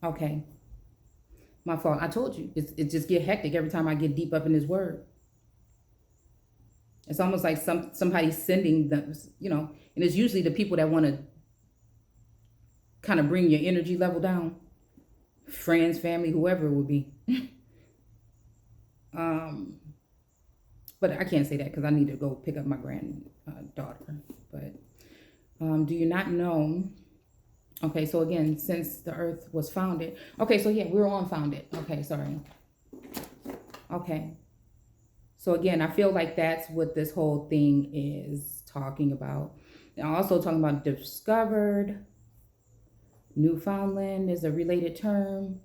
Okay, my fault. I told you it just get hectic every time I get deep up in this word. It's almost like somebody sending them, and it's usually the people that want to kind of bring your energy level down, friends, family, whoever it would be. um, but I can't say that because I need to go pick up my granddaughter. But do you not know? Okay, so again, since the earth was founded. Okay, so yeah, we were on founded. Okay, sorry. Okay. So again, I feel like that's what this whole thing is talking about. Now, also talking about discovered. Newfoundland is a related term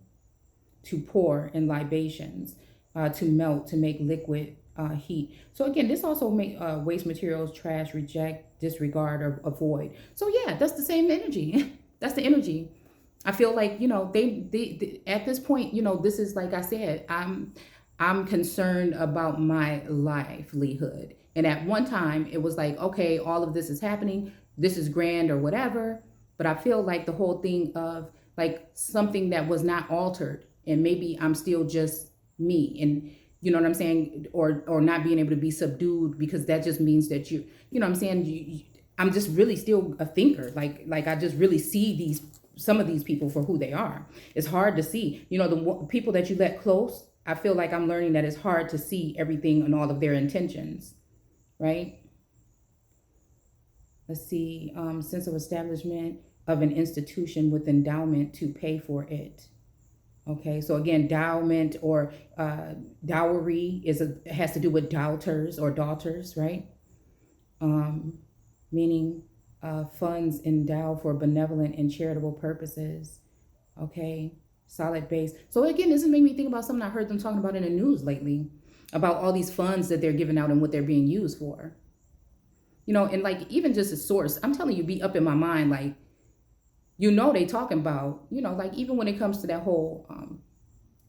to pour in libations, to melt, to make liquid heat. So again, this also make waste materials, trash, reject, disregard, or avoid. So yeah, that's the same energy. That's the energy. I feel like they at this point, this is like I said, I'm concerned about my livelihood. And at one time, it was like, okay, all of this is happening. This is grand or whatever. But I feel like the whole thing of like something that was not altered, and maybe I'm still just me, and you know what I'm saying, or not being able to be subdued, because that just means that you know what I'm saying. I'm just really still a thinker. Like I just really see some of these people for who they are. It's hard to see. The people that you let close. I feel like I'm learning that it's hard to see everything and all of their intentions, right? Let's see, sense of establishment of an institution with endowment to pay for it. Okay, so again, endowment or dowry has to do with daughters or daughters, right? Meaning funds endowed for benevolent and charitable purposes. Okay, solid base. So again, this is making me think about something I heard them talking about in the news lately, about all these funds that they're giving out and what they're being used for. And like even just a source, I'm telling you, be up in my mind, like, they talking about, like even when it comes to that whole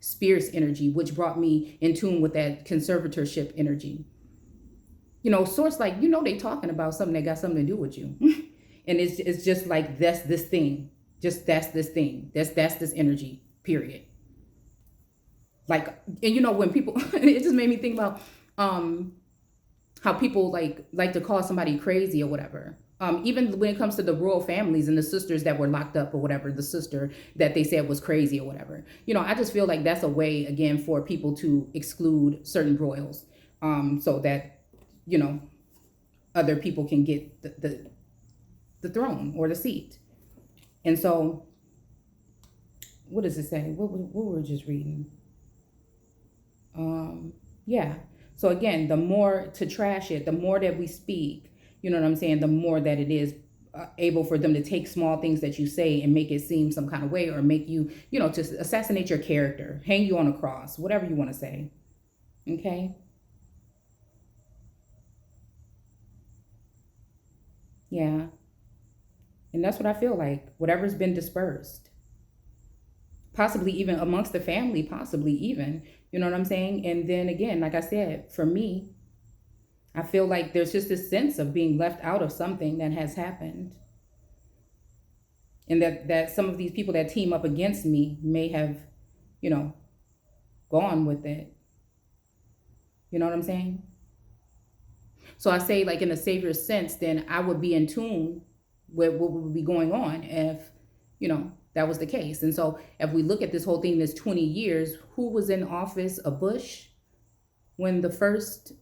Spears energy, which brought me in tune with that conservatorship energy. Source, like, they talking about something that got something to do with you. And it's just like, that's this thing. Just that's this thing. That's this energy, period. Like, and when people, it just made me think about how people like to call somebody crazy or whatever. Even when it comes to the royal families and the sisters that were locked up or whatever, the sister that they said was crazy or whatever. I just feel like that's a way, again, for people to exclude certain royals, so that, other people can get the throne or the seat. And so, what does it say? What were we just reading? Yeah. So again, the more to trash it, the more that we speak, you know what I'm saying, the more that it is able for them to take small things that you say and make it seem some kind of way, or make you, to assassinate your character, hang you on a cross, whatever you want to say. Okay? Yeah. And that's what I feel like. Whatever's been dispersed, possibly even amongst the family, possibly even, you know what I'm saying? And then again, like I said, for me, I feel like there's just this sense of being left out of something that has happened. And that some of these people that team up against me may have, gone with it. You know what I'm saying? So I say, like, in a savior sense, then I would be in tune with what would be going on if, that was the case. And so if we look at this whole thing, this 20 years, who was in office? A Bush when the first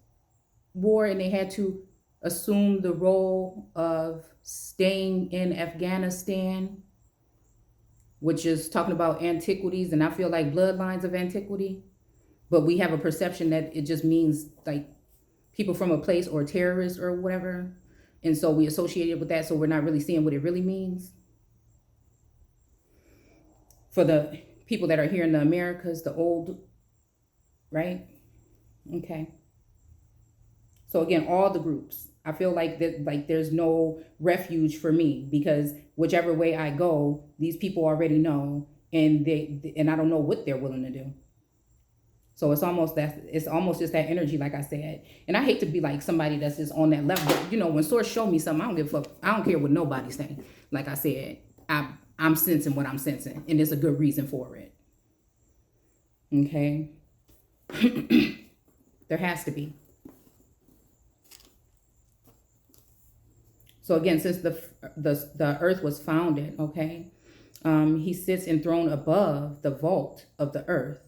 war, and they had to assume the role of staying in Afghanistan, which is talking about antiquities, and I feel like bloodlines of antiquity. But we have a perception that it just means like people from a place or terrorists or whatever. And so we associate it with that, so we're not really seeing what it really means. For the people that are here in the Americas, the old, right? Okay. So again, all the groups, I feel like that, like there's no refuge for me, because whichever way I go, these people already know, and I don't know what they're willing to do. So it's almost just that energy, like I said. And I hate to be like somebody that's just on that level. But when source show me something, I don't give a fuck. I don't care what nobody's saying. Like I said, I'm I'm sensing what I'm sensing, and there's a good reason for it. Okay. There has to be. So again, since the earth was founded, okay, he sits enthroned above the vault of the earth.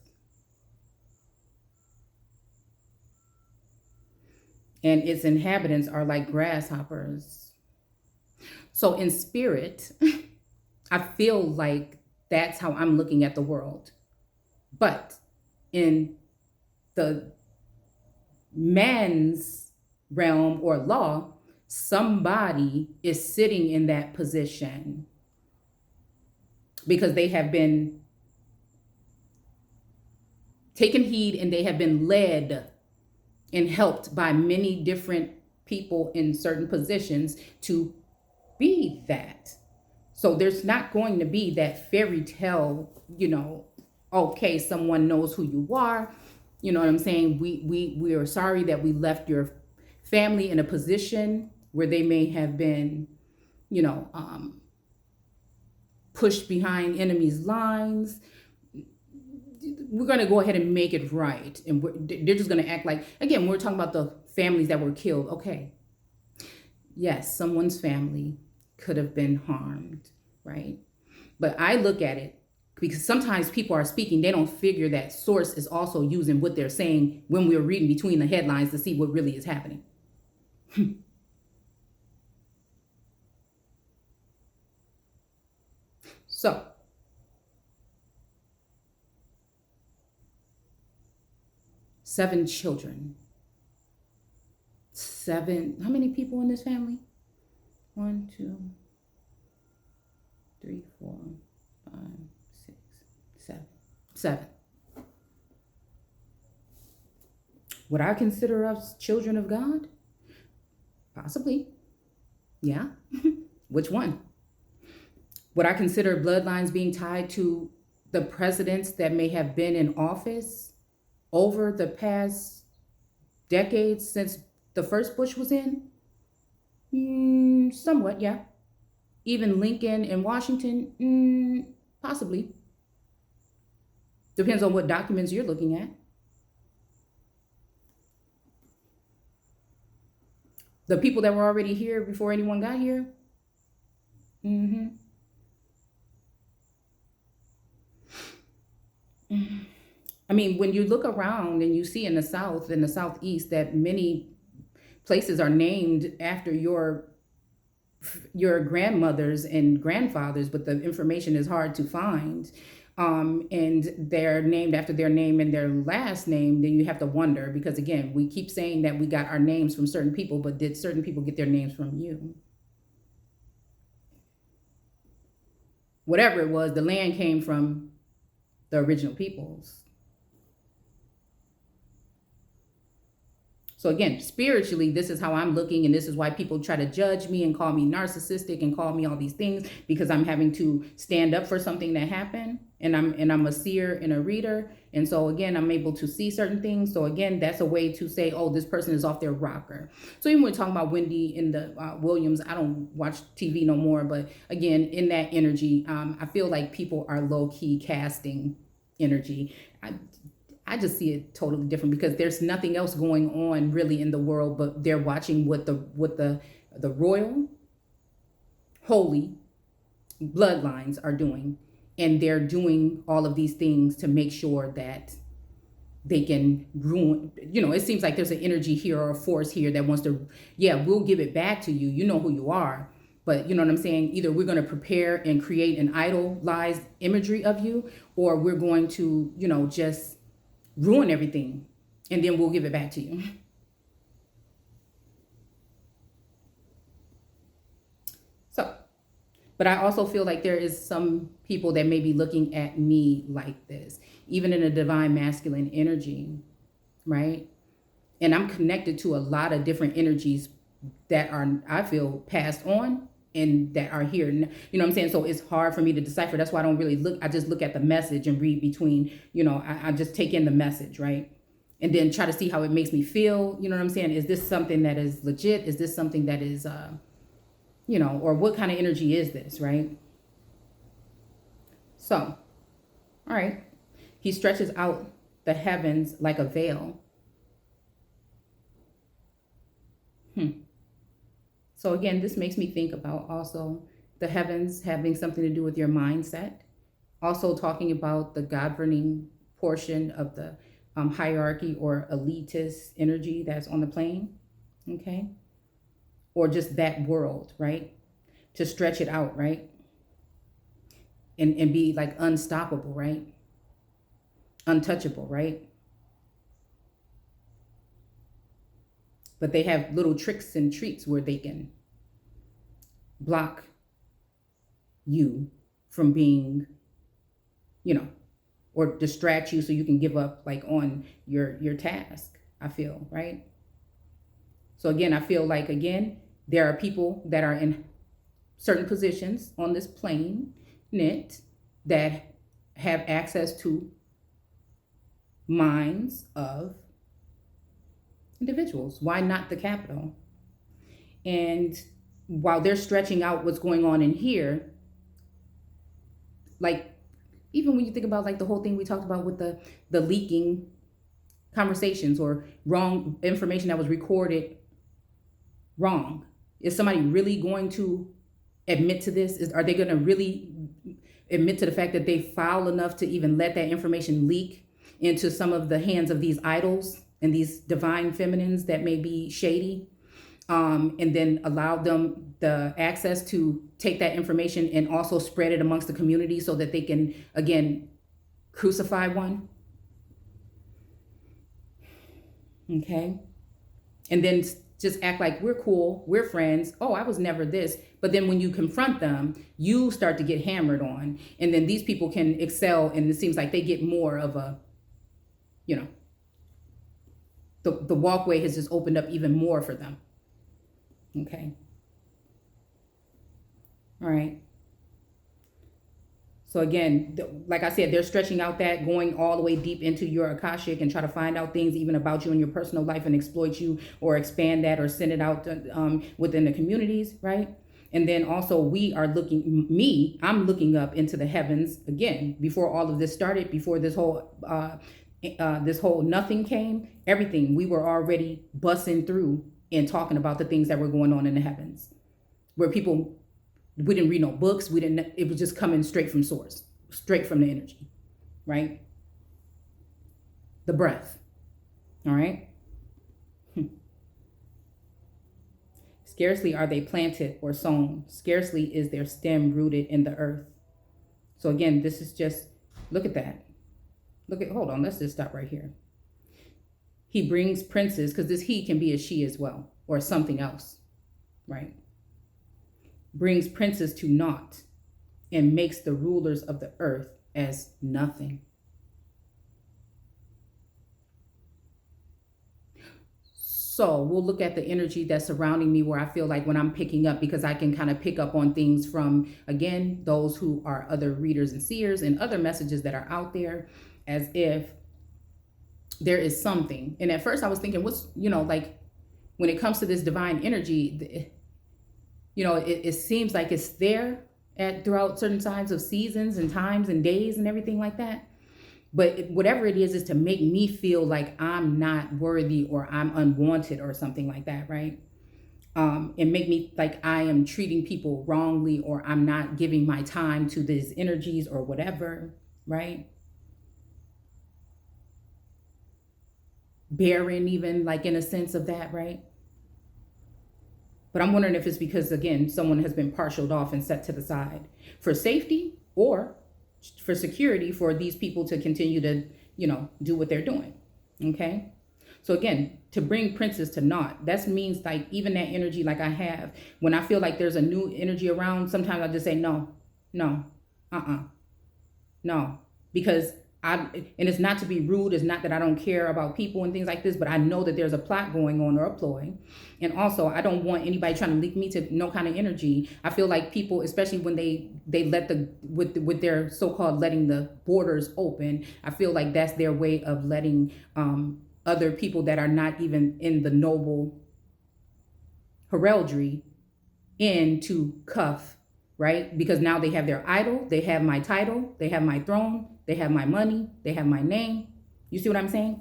And its inhabitants are like grasshoppers. So in spirit, I feel like that's how I'm looking at the world. But in the man's realm or law, somebody is sitting in that position because they have been taken heed and they have been led and helped by many different people in certain positions to be that. So there's not going to be that fairy tale, okay, someone knows who you are. You know what I'm saying? We are sorry that we left your family in a position where they may have been, pushed behind enemy's lines. We're going to go ahead and make it right. And they're just going to act like, again, we're talking about the families that were killed. Okay. Yes, someone's family could have been harmed, right? But I look at it because sometimes people are speaking, they don't figure that source is also using what they're saying when we're reading between the headlines to see what really is happening. So, seven children. How many people in this family? 1, 2, 3, 4, 5, 6, 7. 7. Would I consider us children of God? Possibly. Yeah. Which one? Would I consider bloodlines being tied to the presidents that may have been in office over the past decades since the first Bush was in? Somewhat, yeah. Even Lincoln and Washington? Possibly. Depends on what documents you're looking at. The people that were already here before anyone got here? I mean, when you look around and you see in the South, in the Southeast, that many places are named after your grandmothers and grandfathers, but the information is hard to find. And they're named after their name and their last name, then you have to wonder, because again, we keep saying that we got our names from certain people, but did certain people get their names from you? Whatever it was, the land came from the original peoples. So again, spiritually, this is how I'm looking, and this is why people try to judge me and call me narcissistic and call me all these things, because I'm having to stand up for something that happened, and I'm a seer and a reader, and so again, I'm able to see certain things. So again, that's a way to say, oh, this person is off their rocker. So even when we're talking about Wendy and the Williams, I don't watch TV no more, but again, in that energy, I feel like people are low key casting energy. I just see it totally different, because there's nothing else going on really in the world, but they're watching what the royal, holy bloodlines are doing. And they're doing all of these things to make sure that they can ruin, it seems like there's an energy here or a force here that wants to, yeah, we'll give it back to you. You know who you are. But you know what I'm saying? Either we're going to prepare and create an idolized imagery of you, or we're going to, just ruin everything, and then we'll give it back to you. So, but I also feel like there is some people that may be looking at me like this, even in a divine masculine energy, right? And I'm connected to a lot of different energies that are, I feel, passed on and that are here. You know what I'm saying? So it's hard for me to decipher. That's why I don't really look. I just look at the message and read between, I just take in the message, right? And then try to see how it makes me feel. You know what I'm saying? Is this something that is legit? Is this something that is, or what kind of energy is this, right? So, all right. He stretches out the heavens like a veil. So again, this makes me think about also the heavens having something to do with your mindset. Also talking about the governing portion of the hierarchy or elitist energy that's on the plane. Okay. Or just that world, right? To stretch it out, right? And be like unstoppable, right? Untouchable, right? But they have little tricks and treats where they can block you from being, you know, or distract you so you can give up like on your task, I feel, right? So again, I feel like again, there are people that are in certain positions on this planet that have access to minds of individuals. Why not the capital? And while they're stretching out what's going on in here, like even when you think about like the whole thing we talked about with the leaking conversations or wrong information that was recorded wrong, is somebody really going to admit to this? Are they going to really admit to the fact that they foul enough to even let that information leak into some of the hands of these idols and these divine feminines that may be shady, and then allow them the access to take that information and also spread it amongst the community so that they can, again, crucify one? Okay. And then just act like we're cool, we're friends. Oh, I was never this. But then when you confront them, you start to get hammered on. And then these people can excel, and it seems like they get more of a, you know, the walkway has just opened up even more for them. Okay. All right. So again, like I said, they're stretching out that, going all the way deep into your Akashic and try to find out things even about you in your personal life and exploit you or expand that or send it out within the communities, right? And then also I'm looking up into the heavens again before all of this started, before this whole nothing came, everything. We were already busting through and talking about the things that were going on in the heavens, where people, we didn't read no books. It was just coming straight from source, straight from the energy, right? The breath, all right? Scarcely are they planted or sown. Scarcely is their stem rooted in the earth. So again, this is just, look at that. Hold on, let's just stop right here. He brings princes, because this he can be a she as well, or something else, right? Brings princes to naught and makes the rulers of the earth as nothing. So we'll look at the energy that's surrounding me, where I feel like when I'm picking up, because I can kind of pick up on things from, again, those who are other readers and seers and other messages that are out there, as if there is something. And at first I was thinking, what's, like when it comes to this divine energy, it seems like it's there throughout certain times of seasons and times and days and everything like that. But whatever it is to make me feel like I'm not worthy or I'm unwanted or something like that, right? And make me like I am treating people wrongly, or I'm not giving my time to these energies or whatever, right? Barren, even, like in a sense of that, right? But I'm wondering if it's because, again, someone has been partialed off and set to the side for safety or for security for these people to continue to, do what they're doing. Okay. So again, to bring princes to naught, that means like even that energy, like I have, when I feel like there's a new energy around, sometimes I just say, no, no, no, because and it's not to be rude. It's not that I don't care about people and things like this, but I know that there's a plot going on or a ploy. And also, I don't want anybody trying to link me to no kind of energy. I feel like people, especially when they let with their so-called letting the borders open, I feel like that's their way of letting other people that are not even in the noble heraldry in to cuff right? Because now they have their idol, they have my title, they have my throne, they have my money, they have my name. You see what I'm saying?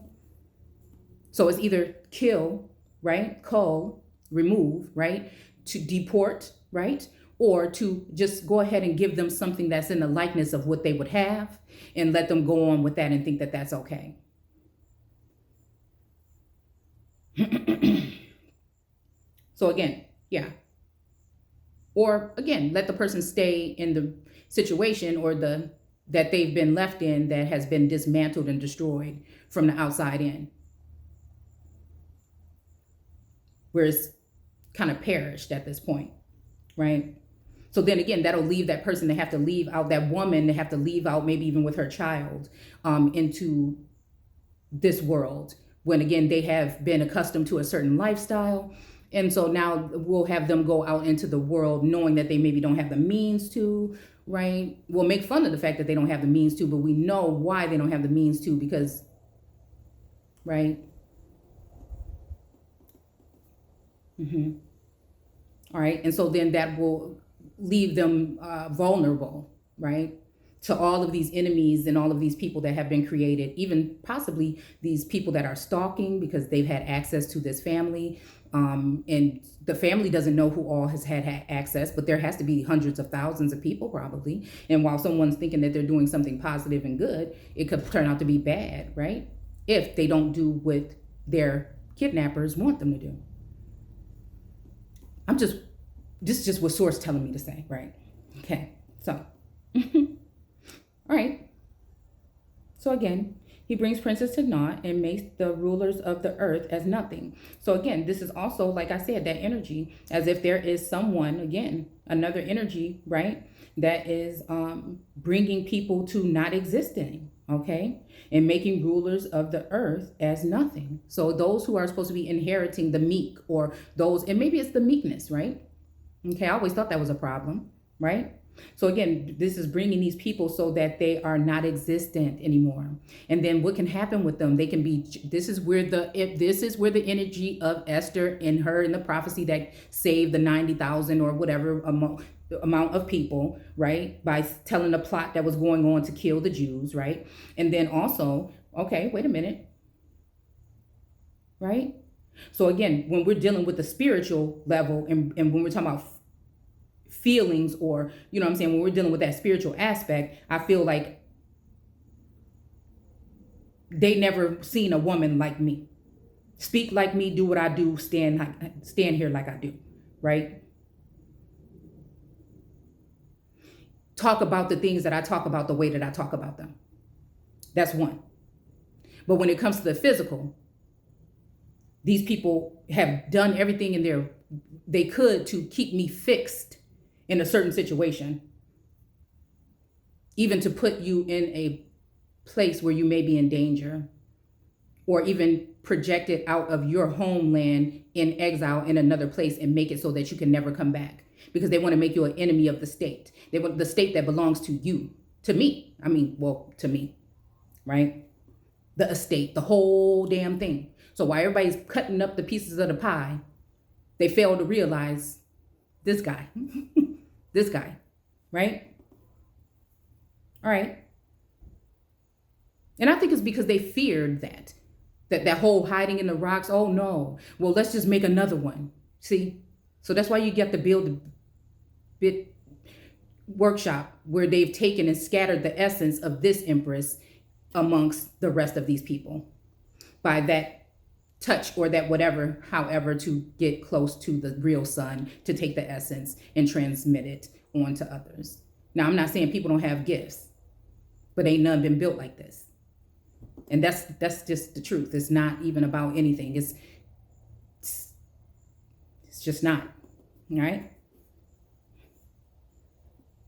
So it's either kill, right? Cull, remove, right? To deport, right? Or to just go ahead and give them something that's in the likeness of what they would have and let them go on with that and think that that's okay. So again, yeah. Or again, let the person stay in the situation or that they've been left in that has been dismantled and destroyed from the outside in, where it's kind of perished at this point, right? So then again, that'll leave that person to have to leave out, that woman to have to leave out, maybe even with her child, into this world, when again, they have been accustomed to a certain lifestyle. And so now we'll have them go out into the world knowing that they maybe don't have the means to, right? We'll make fun of the fact that they don't have the means to, but we know why they don't have the means to, because, right? All right. And so then that will leave them vulnerable, right? To all of these enemies and all of these people that have been created, even possibly these people that are stalking because they've had access to this family. And the family doesn't know who all has had access, but there has to be hundreds of thousands of people probably. And while someone's thinking that they're doing something positive and good, it could turn out to be bad, right? If they don't do what their kidnappers want them to do. This is just what source telling me to say, right? Okay, so, all right. So again, he brings princes to naught and makes the rulers of the earth as nothing. So again, this is also, like I said, that energy, as if there is someone, again, another energy, right, that is bringing people to not existing, okay, and making rulers of the earth as nothing. So those who are supposed to be inheriting the meek, or those, and maybe it's the meekness, right? Okay, I always thought that was a problem, right? So again, this is bringing these people so that they are not existent anymore. And then what can happen with them? They can be, this is where the energy of Esther in the prophecy that saved the 90,000 or whatever amount of people, right? By telling a plot that was going on to kill the Jews, right? And then also, okay, wait a minute, right? So again, when we're dealing with the spiritual level and when we're talking about feelings, or, you know what I'm saying, when we're dealing with that spiritual aspect, I feel like they never seen a woman like me. Speak like me, do what I do, stand here like I do, right? Talk about the things that I talk about the way that I talk about them. That's one. But when it comes to the physical, these people have done everything they could to keep me fixed in a certain situation, even to put you in a place where you may be in danger, or even project it out of your homeland in exile in another place and make it so that you can never come back, because they want to make you an enemy of the state. They want the state that belongs to you, to me. I mean, well, to me, right? The estate, the whole damn thing. So while everybody's cutting up the pieces of the pie, they fail to realize this guy, this guy, right? All right. And I think it's because they feared that whole hiding in the rocks. Oh no, well, let's just make another one. See? So that's why you get the Build a Bit workshop, where they've taken and scattered the essence of this empress amongst the rest of these people by that touch or that whatever, however, to get close to the real sun, to take the essence and transmit it on to others. Now, I'm not saying people don't have gifts, but ain't none been built like this. And that's just the truth. It's not even about anything. It's just not. All right?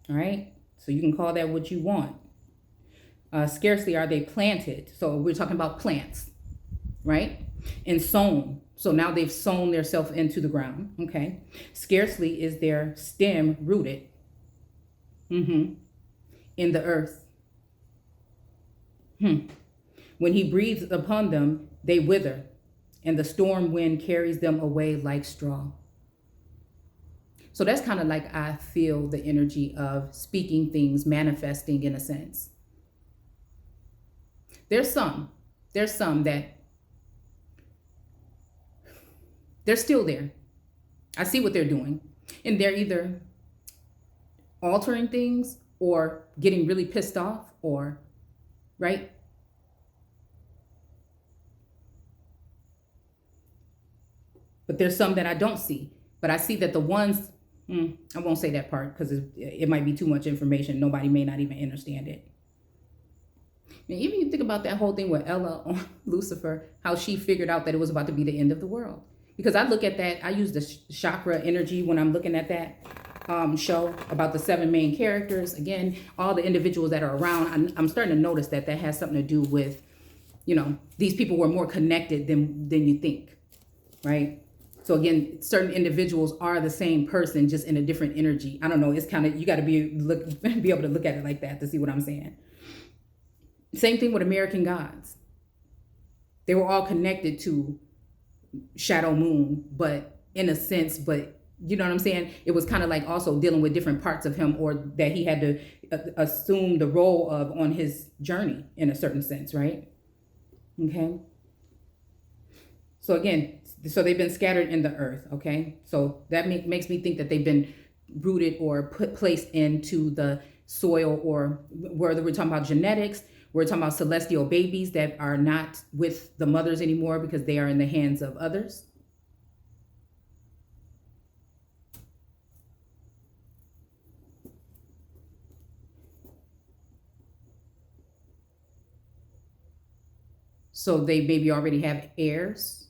All right? So you can call that what you want. Scarcely are they planted. So we're talking about plants, right? And sown. So now they've sown themselves into the ground. Okay. Scarcely is their stem rooted in the earth. When he breathes upon them, they wither, and the storm wind carries them away like straw. So that's kind of like I feel the energy of speaking things, manifesting in a sense. There's some. There's some that they're still there. I see what they're doing. And they're either altering things or getting really pissed off or, right? But there's some that I don't see. But I see that the ones, I won't say that part because it might be too much information. Nobody may not even understand it. And even you think about that whole thing with Ella on Lucifer, how she figured out that it was about to be the end of the world. Because I look at that, I use the chakra energy when I'm looking at that show about the 7 main characters. Again, all the individuals that are around, I'm starting to notice that that has something to do with, these people were more connected than you think, right? So again, certain individuals are the same person, just in a different energy. I don't know. It's kind of, you got to be able to look at it like that to see what I'm saying. Same thing with American Gods. They were all connected to Shadow Moon, but in a sense, but you know what I'm saying? It was kind of like also dealing with different parts of him, or that he had to assume the role of on his journey in a certain sense, right? Okay. So again, so they've been scattered in the earth, okay? So that makes me think that they've been rooted or placed into the soil, or whether we're talking about genetics, we're talking about celestial babies that are not with the mothers anymore because they are in the hands of others. So they maybe already have heirs.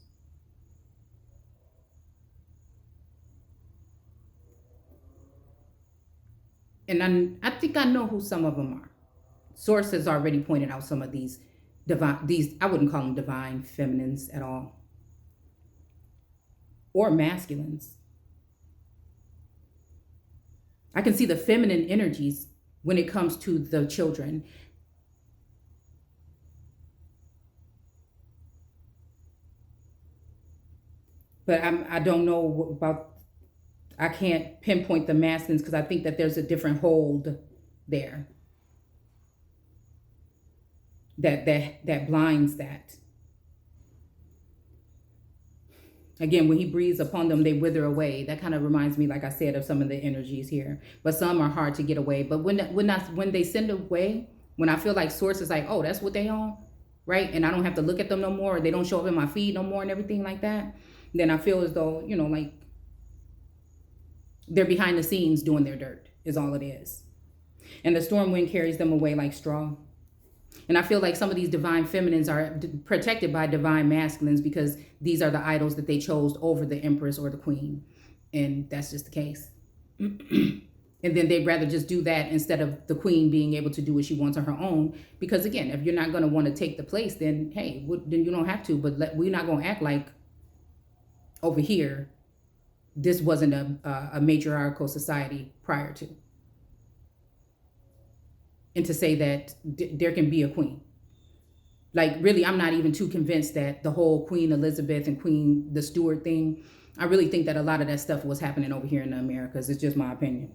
And I think I know who some of them are. Source has already pointed out some of these I wouldn't call them divine feminines at all, or masculines. I can see the feminine energies when it comes to the children. But I don't know about, I can't pinpoint the masculines because I think that there's a different hold there that blinds that. Again, when he breathes upon them, they wither away. That kind of reminds me, like I said, of some of the energies here. But some are hard to get away. But when they send away, when I feel like Source is like, oh, that's what they on, right? And I don't have to look at them no more, or they don't show up in my feed no more and everything like that, then I feel as though, like they're behind the scenes doing their dirt is all it is. And the storm wind carries them away like straw. And I feel like some of these divine feminines are protected by divine masculines because these are the idols that they chose over the empress or the queen. And that's just the case. And then they'd rather just do that instead of the queen being able to do what she wants on her own. Because again, if you're not going to want to take the place, then hey, then you don't have to. But we're not going to act like over here this wasn't a matriarchal society prior to. And to say that there can be a queen. Like, really, I'm not even too convinced that the whole Queen Elizabeth and Queen the Stuart thing, I really think that a lot of that stuff was happening over here in the Americas. It's just my opinion.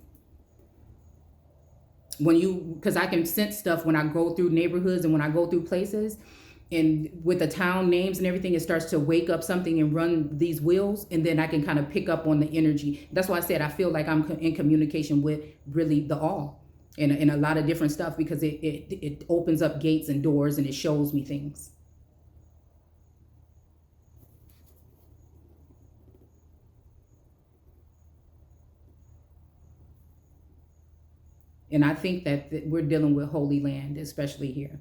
Because I can sense stuff when I go through neighborhoods and when I go through places, and with the town names and everything, it starts to wake up something and run these wheels, and then I can kind of pick up on the energy. That's why I said I feel like I'm in communication with really the all. And a lot of different stuff, because it opens up gates and doors and it shows me things. And I think that we're dealing with Holy Land, especially here.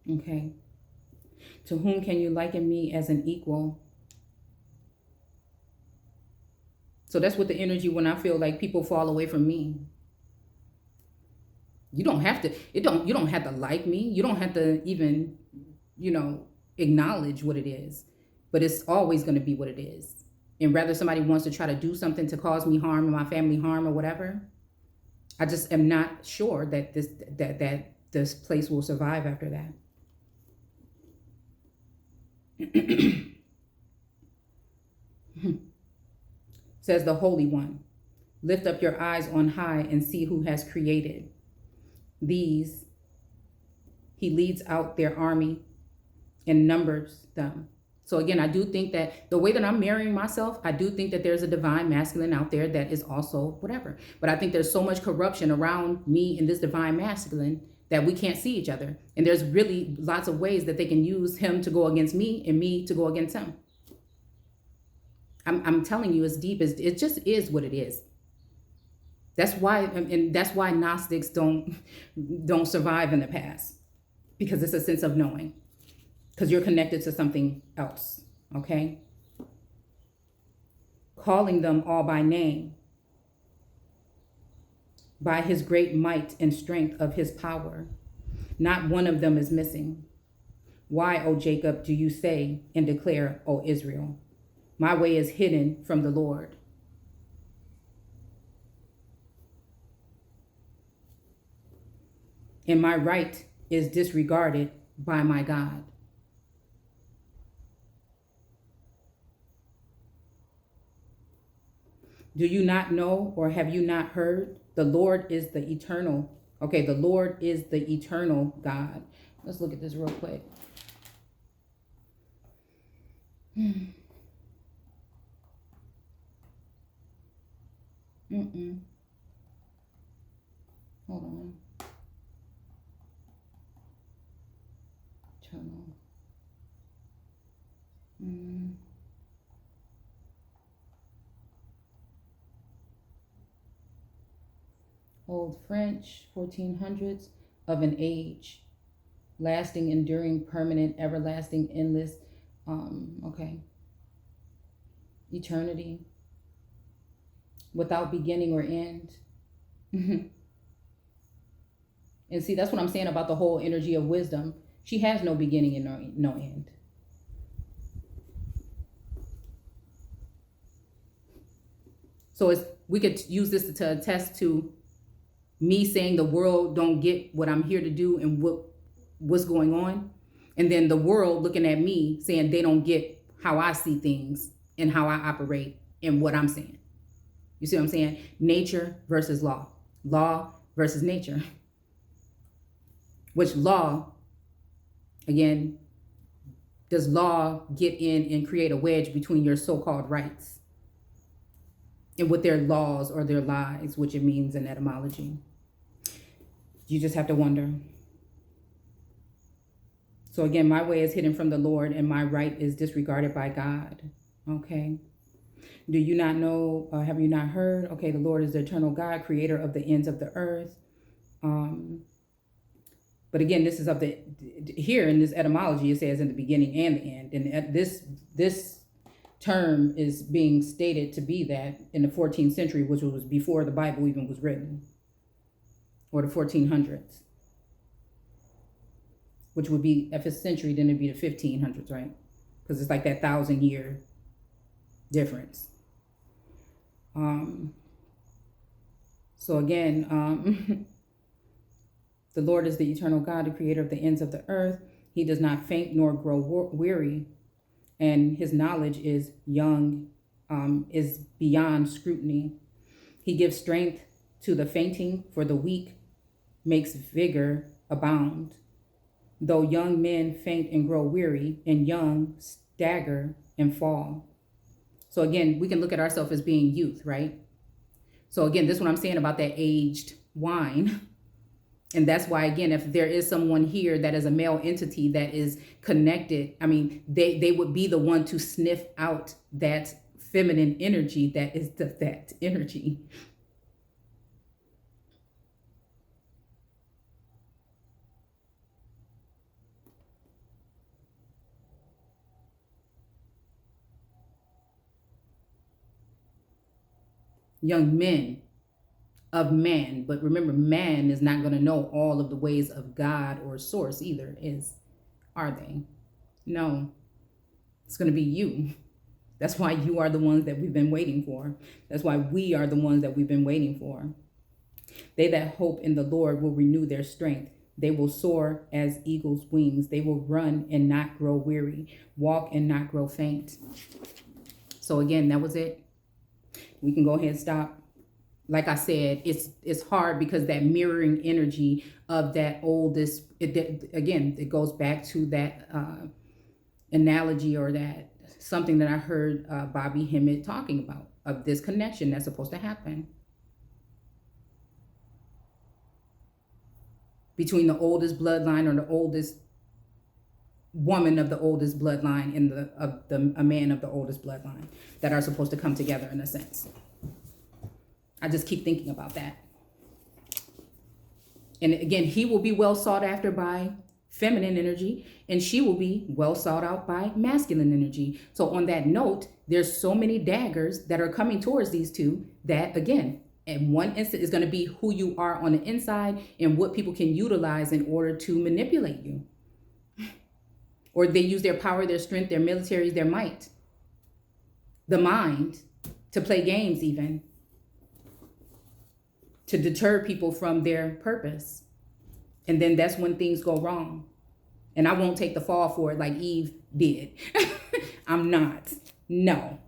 Okay. To whom can you liken me as an equal? So that's what the energy when I feel like people fall away from me. You don't have to, you don't have to like me. You don't have to even, acknowledge what it is. But it's always going to be what it is. And whether somebody wants to try to do something to cause me harm or my family harm or whatever, I just am not sure that this place will survive after that. Says the Holy One, lift up your eyes on high and see who has created these. He leads out their army and numbers them. So again, I do think that the way that I'm marrying myself, I do think that there's a divine masculine out there that is also whatever. But I think there's so much corruption around me and this divine masculine that we can't see each other. And there's really lots of ways that they can use him to go against me and me to go against him. I'm telling you, it's deep. It just is what it is. That's why, and that's why Gnostics don't survive in the past, because it's a sense of knowing, because you're connected to something else. Okay, calling them all by name, by his great might and strength of his power. Not one of them is missing. Why, O Jacob, do you say and declare, O Israel, my way is hidden from the Lord? And my right is disregarded by my God. Do you not know, or have you not heard? The Lord is the eternal. Okay, the Lord is the eternal God. Let's look at this real quick. Hold on. Eternal. Old French, 1400s, of an age, lasting, enduring, permanent, everlasting, endless. Okay. Eternity, without beginning or end. And see, that's what I'm saying about the whole energy of wisdom. She has no beginning and no end. So we could use this to attest to me saying the world don't get what I'm here to do and what's going on. And then the world looking at me saying they don't get how I see things and how I operate and what I'm saying. You see what I'm saying? Nature versus law. Law versus nature. Which law, again, does law get in and create a wedge between your so-called rights and what their laws or their lies, which it means in etymology? You just have to wonder. So again, my way is hidden from the Lord and my right is disregarded by God. Okay. Do you not know, have you not heard? Okay, the Lord is the eternal God, creator of the ends of the earth. But again, this is of the, here in this etymology, it says in the beginning and the end. And this term is being stated to be that in the 14th century, which was before the Bible even was written, or the 1400s, which would be, if it's century, then it'd be the 1500s, right? Because it's like that 1,000-year difference. So again, the Lord is the eternal God, the creator of the ends of the earth. He does not faint nor grow weary, and his knowledge is is beyond scrutiny. He gives strength to the fainting, for the weak makes vigor abound. Though young men faint and grow weary, and young stagger and fall. So again, we can look at ourselves as being youth, right? So again, this is what I'm saying about that aged wine. And that's why, again, if there is someone here that is a male entity that is connected, I mean, they would be the one to sniff out that feminine energy that is that energy. Young men of man, but remember, man is not going to know all of the ways of God or source either, are they? No, it's going to be you. That's why you are the ones that we've been waiting for. That's why we are the ones that we've been waiting for. They that hope in the Lord will renew their strength. They will soar as eagle's wings. They will run and not grow weary, walk and not grow faint. So again, that was it. We can go ahead and stop. Like I said, it's hard because that mirroring energy of that oldest, again, it goes back to that analogy, or that something that I heard Bobby Hemmett talking about, of this connection that's supposed to happen between the oldest bloodline, or the oldest woman of the oldest bloodline, and a man of the oldest bloodline, that are supposed to come together in a sense. I just keep thinking about that. And again, he will be well sought after by feminine energy, and she will be well sought out by masculine energy. So on that note, there's so many daggers that are coming towards these two, that again, in one instant is going to be who you are on the inside, and what people can utilize in order to manipulate you. Or they use their power, their strength, their militaries, their might, the mind, to play games, even to deter people from their purpose. And then that's when things go wrong. And I won't take the fall for it like Eve did. I'm not. No.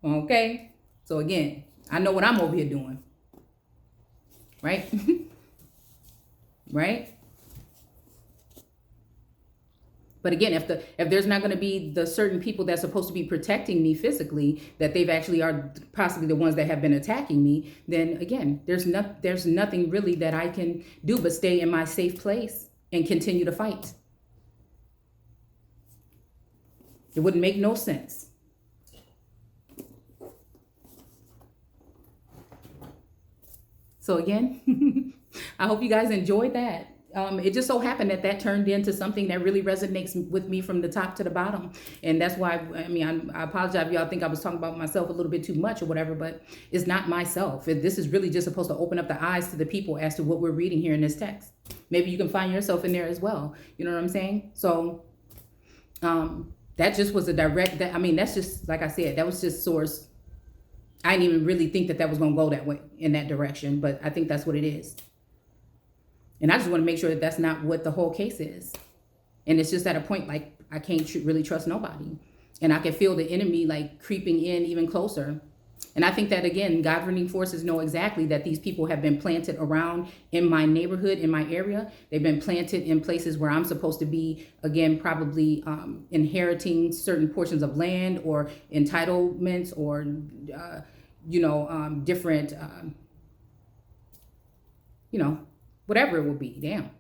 Okay? So again, I know what I'm over here doing. Right? Right? But again, if there's not going to be the certain people that's supposed to be protecting me physically, that they've actually are possibly the ones that have been attacking me, then again, there's nothing really that I can do but stay in my safe place and continue to fight. It wouldn't make no sense. So again, I hope you guys enjoyed that. It just so happened that turned into something that really resonates with me from the top to the bottom. And that's why, I apologize if y'all think I was talking about myself a little bit too much or whatever, but it's not myself. This is really just supposed to open up the eyes to the people as to what we're reading here in this text. Maybe you can find yourself in there as well. You know what I'm saying? So that just was a direct, that's just, like I said, that was just source. I didn't even really think that was going to go that way, in that direction, but I think that's what it is. And I just want to make sure that that's not what the whole case is. And it's just at a point, like, I can't really trust nobody. And I can feel the enemy, like, creeping in even closer. And I think that, again, governing forces know exactly that these people have been planted around in my neighborhood, in my area. They've been planted in places where I'm supposed to be, again, probably inheriting certain portions of land, or entitlements, or, different, whatever it will be. Damn.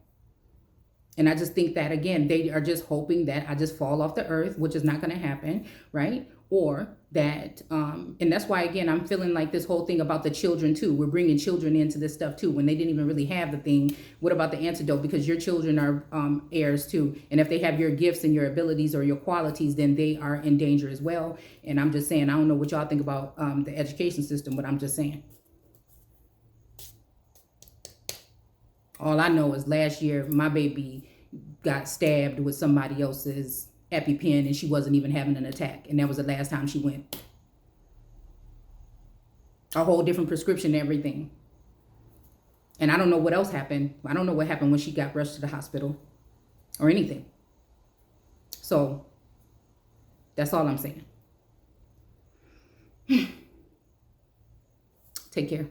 And I just think that, again, they are just hoping that I just fall off the earth, which is not going to happen, right? Or that, and that's why, again, I'm feeling like this whole thing about the children too. We're bringing children into this stuff too, when they didn't even really have the thing. What about the antidote? Because your children are heirs too. And if they have your gifts and your abilities or your qualities, then they are in danger as well. And I'm just saying, I don't know what y'all think about the education system, but I'm just saying. All I know is last year, my baby got stabbed with somebody else's EpiPen, and she wasn't even having an attack. And that was the last time she went. A whole different prescription and everything. And I don't know what else happened. I don't know what happened when she got rushed to the hospital or anything. So that's all I'm saying. Take care.